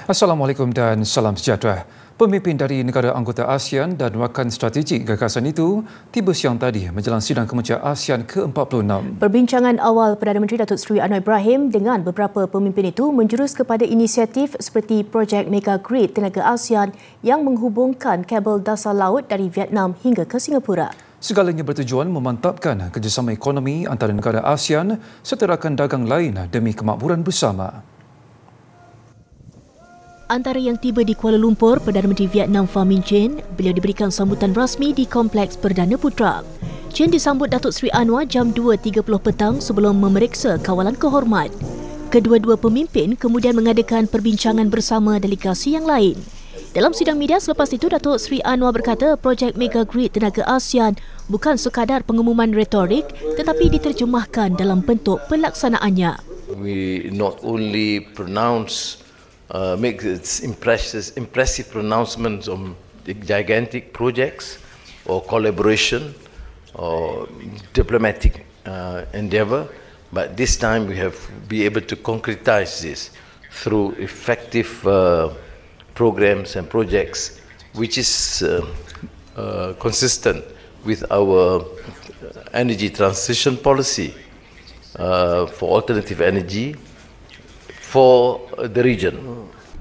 Assalamualaikum dan salam sejahtera. Pemimpin dari negara anggota ASEAN dan rakan strategik gagasan itu tiba siang tadi menjelang sidang kementerian ASEAN ke-46. Perbincangan awal Perdana Menteri Datuk Seri Anwar Ibrahim dengan beberapa pemimpin itu menjurus kepada inisiatif seperti projek Mega Grid Tenaga ASEAN yang menghubungkan kabel dasar laut dari Vietnam hingga ke Singapura. Segalanya bertujuan memantapkan kerjasama ekonomi antara negara ASEAN serta rakan dagang lain demi kemakmuran bersama. Antara yang tiba di Kuala Lumpur, Perdana Menteri Vietnam Pham Minh Chinh, beliau diberikan sambutan rasmi di Kompleks Perdana Putra. Chinh disambut Datuk Seri Anwar jam 2.30 petang sebelum memeriksa kawalan kehormat. Kedua-dua pemimpin kemudian mengadakan perbincangan bersama delegasi yang lain. Dalam sidang media selepas itu, Datuk Seri Anwar berkata projek Mega Grid Tenaga ASEAN bukan sekadar pengumuman retorik tetapi diterjemahkan dalam bentuk pelaksanaannya. We not only make its impressive pronouncements on the gigantic projects or collaboration or diplomatic endeavor, but this time we have be able to concretize this through effective programs and projects, which is consistent with our energy transition policy for alternative energy for the region.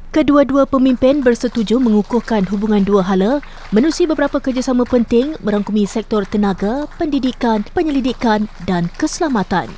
Kedua-dua pemimpin bersetuju mengukuhkan hubungan dua hala menerusi beberapa kerjasama penting merangkumi sektor tenaga, pendidikan, penyelidikan dan keselamatan.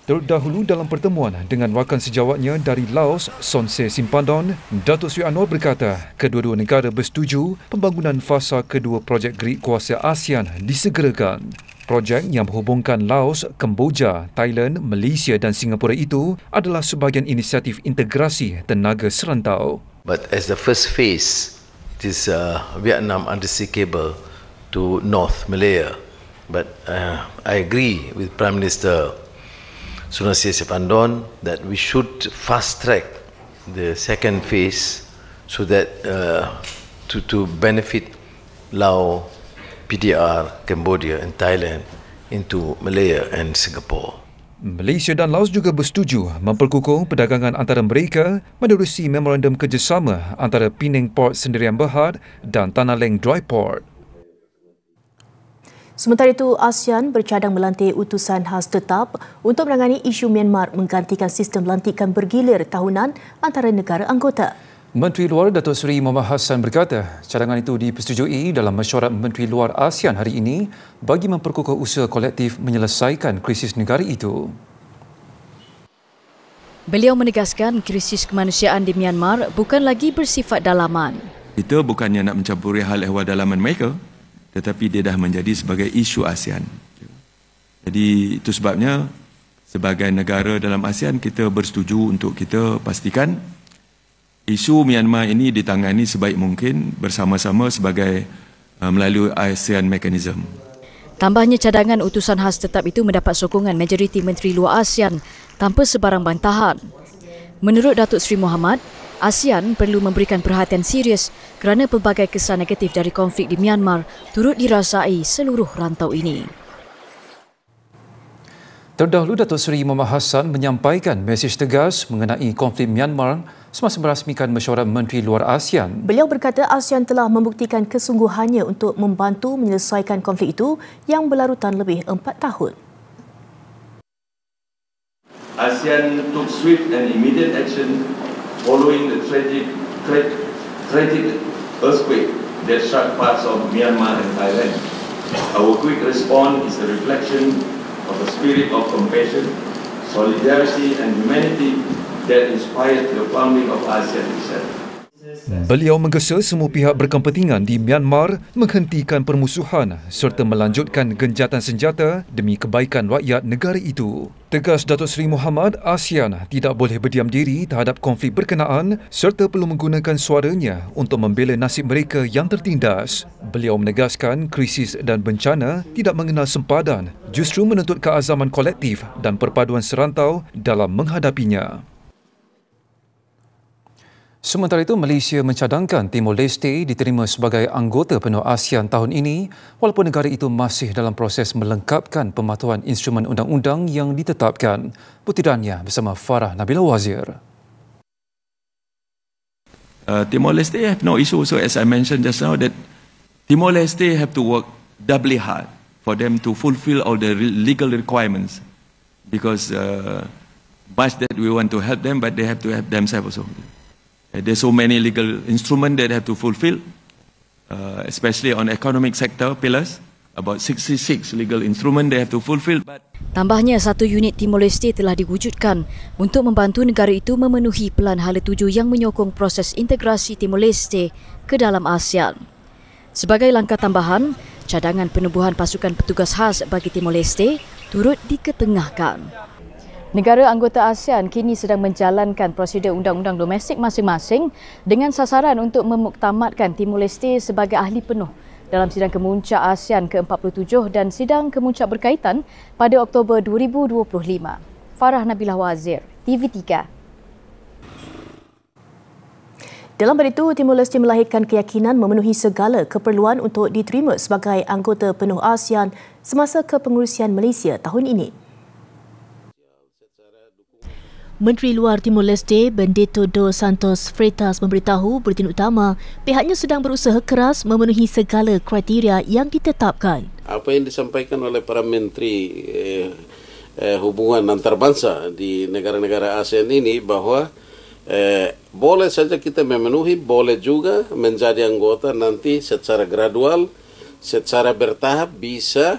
Terdahulu dalam pertemuan dengan rakan sejawatnya dari Laos, Sonse Simpandon, Datuk Seri Anwar berkata kedua-dua negara bersetuju pembangunan fasa kedua projek grid kuasa ASEAN disegerakan. Projek yang menghubungkan Laos, Kemboja, Thailand, Malaysia dan Singapura itu adalah sebahagian inisiatif integrasi tenaga serantau. But as the first phase, it is Vietnam undersea cable to North Malaya. But I agree with Prime Minister Sonse Simpandon that we should fast track the second phase so that to benefit Laos, PDR, Cambodia and Thailand into Malaya and Singapore. Malaysia dan Laos juga bersetuju memperkukuh perdagangan antara mereka menerusi memorandum kerjasama antara Penang Port Sendirian Berhad dan Tanah Leng Dry Port. Sementara itu, ASEAN bercadang melantik utusan khas tetap untuk menangani isu Myanmar menggantikan sistem lantikan bergilir tahunan antara negara anggota. Menteri Luar Datuk Seri Mohamad Hassan berkata cadangan itu dipersetujui dalam mesyuarat Menteri Luar ASEAN hari ini bagi memperkukuh usaha kolektif menyelesaikan krisis negara itu. Beliau menegaskan krisis kemanusiaan di Myanmar bukan lagi bersifat dalaman. Kita bukannya nak mencampuri hal ehwal dalaman mereka, tetapi dia dah menjadi sebagai isu ASEAN. Jadi itu sebabnya sebagai negara dalam ASEAN kita bersetuju untuk kita pastikan isu Myanmar ini ditangani sebaik mungkin bersama-sama sebagai melalui ASEAN Mechanism. Tambahnya cadangan utusan khas tetap itu mendapat sokongan majoriti Menteri Luar ASEAN tanpa sebarang bantahan. Menurut Datuk Seri Mohamad, ASEAN perlu memberikan perhatian serius kerana pelbagai kesan negatif dari konflik di Myanmar turut dirasai seluruh rantau ini. Terdahulu Datuk Seri Mohamad Hassan menyampaikan mesej tegas mengenai konflik Myanmar semasa merasmikan mesyuarat Menteri Luar ASEAN. Beliau berkata ASEAN telah membuktikan kesungguhannya untuk membantu menyelesaikan konflik itu yang berlarutan lebih 4 tahun. ASEAN took swift and immediate action following the tragic earthquake that struck parts of Myanmar and Thailand. Our quick response is a reflection of a spirit of compassion, solidarity and humanity that inspired the founding of ASEAN itself. Beliau menggesa semua pihak berkepentingan di Myanmar menghentikan permusuhan serta melanjutkan genjatan senjata demi kebaikan rakyat negara itu. Tegas Datuk Seri Mohamad, ASEAN tidak boleh berdiam diri terhadap konflik berkenaan serta perlu menggunakan suaranya untuk membela nasib mereka yang tertindas. Beliau menegaskan krisis dan bencana tidak mengenal sempadan, justru menuntut keazaman kolektif dan perpaduan serantau dalam menghadapinya. Sementara itu, Malaysia mencadangkan Timor Leste diterima sebagai anggota penuh ASEAN tahun ini walaupun negara itu masih dalam proses melengkapkan pematuhan instrumen undang-undang yang ditetapkan. Butirannya bersama Farah Nabila Wazir. Timor Leste have no issue also, as I mentioned just now, that Timor Leste have to work doubly hard for them to fulfill all the legal requirements, because much that we want to help them, but they have to help themselves also. There's so many legal instruments that have to fulfill, especially on economic sector pillars. About 66 legal instruments they have to fulfill. Tambahnya, satu unit Timor Leste telah diwujudkan untuk membantu negara itu memenuhi Pelan Hala 7 yang menyokong proses integrasi Timor Leste ke dalam ASEAN. Sebagai langkah tambahan, cadangan penubuhan pasukan petugas khas bagi Timor Leste turut diketengahkan. Negara anggota ASEAN kini sedang menjalankan prosedur undang-undang domestik masing-masing dengan sasaran untuk memuktamadkan Timor Leste sebagai ahli penuh dalam sidang kemuncak ASEAN ke-47 dan sidang kemuncak berkaitan pada Oktober 2025. Farah Nabila Wazir, TV3. Dalam pada itu, Timor Leste melahirkan keyakinan memenuhi segala keperluan untuk diterima sebagai anggota penuh ASEAN semasa kepengurusian Malaysia tahun ini. Menteri Luar Timor Leste, Benedito dos Santos Freitas memberitahu Buletin Utama pihaknya sedang berusaha keras memenuhi segala kriteria yang ditetapkan. Apa yang disampaikan oleh para menteri hubungan antarabangsa di negara-negara ASEAN ini bahawa boleh saja kita memenuhi, boleh juga menjadi anggota nanti secara gradual, secara bertahap bisa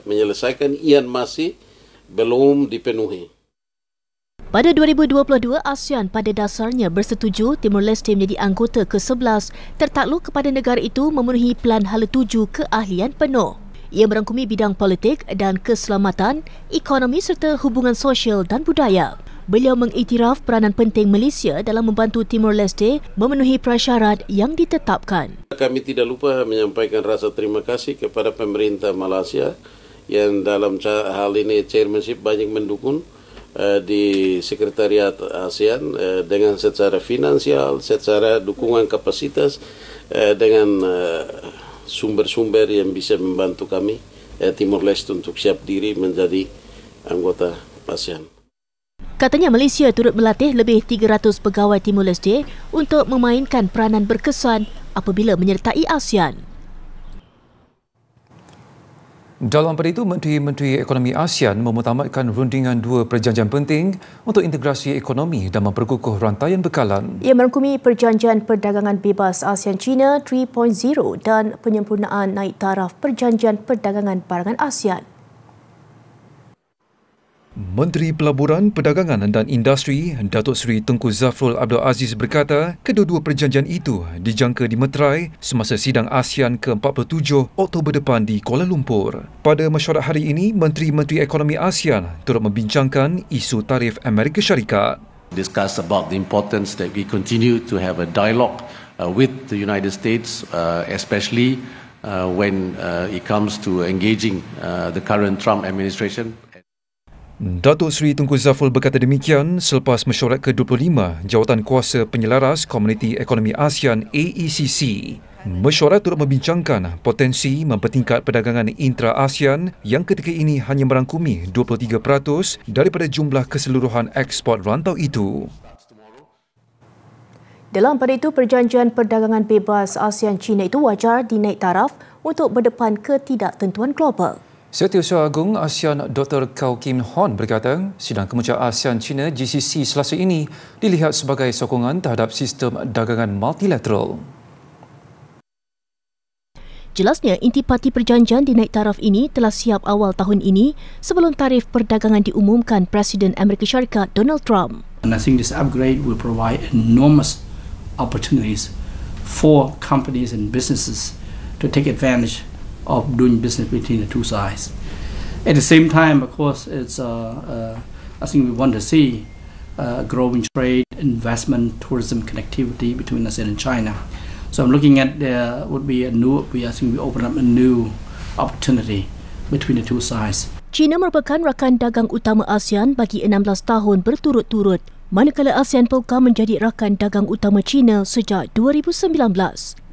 menyelesaikan yang masih belum dipenuhi. Pada 2022, ASEAN pada dasarnya bersetuju Timor Leste menjadi anggota ke-11 tertakluk kepada negara itu memenuhi Pelan Hala 7 keahlian penuh. Ia merangkumi bidang politik dan keselamatan, ekonomi serta hubungan sosial dan budaya. Beliau mengiktiraf peranan penting Malaysia dalam membantu Timor Leste memenuhi prasyarat yang ditetapkan. Kami tidak lupa menyampaikan rasa terima kasih kepada pemerintah Malaysia yang dalam hal ini chairmanship banyak mendukung di Sekretariat ASEAN dengan secara finansial, secara dukungan kapasitas, dengan sumber-sumber yang bisa membantu kami Timor Leste untuk siap diri menjadi anggota ASEAN. Katanya Malaysia turut melatih lebih 300 pegawai Timor Leste untuk memainkan peranan berkesan apabila menyertai ASEAN. Dalam pada itu, Menteri-Menteri Ekonomi ASEAN memutamatkan rundingan 2 perjanjian penting untuk integrasi ekonomi dan memperkukuh rantaian bekalan. Ia merangkumi Perjanjian Perdagangan Bebas ASEAN-China 3.0 dan penyempurnaan naik taraf Perjanjian Perdagangan Barangan ASEAN. Menteri Pelaburan, Perdagangan dan Industri Datuk Seri Tengku Zafrul Abdul Aziz berkata kedua-dua perjanjian itu dijangka dimeterai semasa sidang ASEAN ke-47 Oktober depan di Kuala Lumpur. Pada mesyuarat hari ini, Menteri-Menteri Ekonomi ASEAN turut membincangkan isu tarif Amerika Syarikat. Discuss about the importance that we continue to have a dialogue with the United States, especially when it comes to engaging the current Trump administration. Datuk Seri Tengku Zafrul berkata demikian selepas mesyuarat ke-25 Jawatan Kuasa Penyelaras Komuniti Ekonomi ASEAN AECC. Mesyuarat turut membincangkan potensi mempertingkat perdagangan intra-ASEAN yang ketika ini hanya merangkumi 23% daripada jumlah keseluruhan ekspor rantau itu. Dalam pada itu, Perjanjian Perdagangan Bebas ASEAN-China itu wajar dinaik taraf untuk berdepan ketidaktentuan global. Setiausaha Agung ASEAN Dr. Kau Kim Hon berkata, sidang kemuncak ASEAN-China GCC Selasa ini dilihat sebagai sokongan terhadap sistem dagangan multilateral. Jelasnya, intipati perjanjian dinaik taraf ini telah siap awal tahun ini sebelum tarif perdagangan diumumkan Presiden Amerika Syarikat Donald Trump. And I think this upgrade will provide enormous opportunities for companies and businesses to take advantage of doing business between the two sides. At the same time, of course, I think we want to see growing trade, investment, tourism, connectivity between ASEAN and China. So I'm looking at there would be I think we open up a new opportunity between the two sides. China merupakan rakan dagang utama ASEAN bagi 16 tahun berturut-turut manakala ASEAN Polka menjadi rakan dagang utama China sejak 2019.